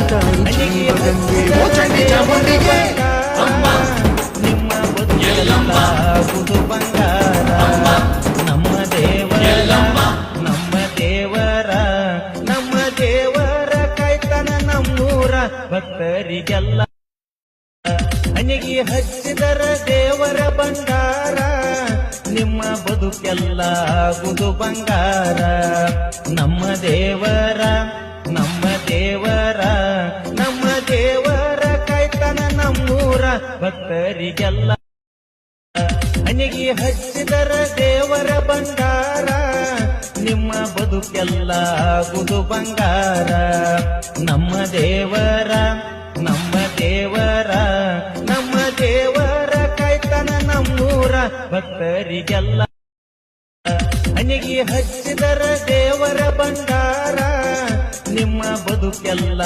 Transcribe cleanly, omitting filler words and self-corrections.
ತಾಯಿ ಗಂಗೆ ಚಂಡಿ ಚಾಮುಂಡಿಗೆ ನಿಮ್ಮ ಬದುಕು ಬಂಗಾರ ನಮ್ಮ ದೇವರ ನಮ್ಮ ದೇವರ ಕೈತನ ನಮ್ಮೂರ ಭಕ್ತರಿಗೆಲ್ಲ ಹನಿಗೆ ಹಚ್ಚಿದರ ದೇವರ ಬಂಗಾರ ನಿಮ್ಮ ಬದುಕೆಲ್ಲ ಆಗುದು ಬಂಗಾರ ನಮ್ಮ ದೇವರ ಕೈತನ ನಮ್ಮೂರ ಭಕ್ತರಿಗೆಲ್ಲ ಹನಿಗೆ ಹಚ್ಚಿದರ ದೇವರ ಬಂಗಾರ ನಿಮ್ಮ ಬದುಕೆಲ್ಲ ಆಗುದು ಬಂಗಾರ ನಮ್ಮ ದೇವರ ಕೈತನ ನಮ್ಮೂರ ಭಕ್ತರಿಗೆಲ್ಲ ಹನಿಗೆ ಹಚ್ಚಿದರ ದೇವರ ಬಂಗಾರ ನಿಮ್ಮ ಬದುಕೆಲ್ಲ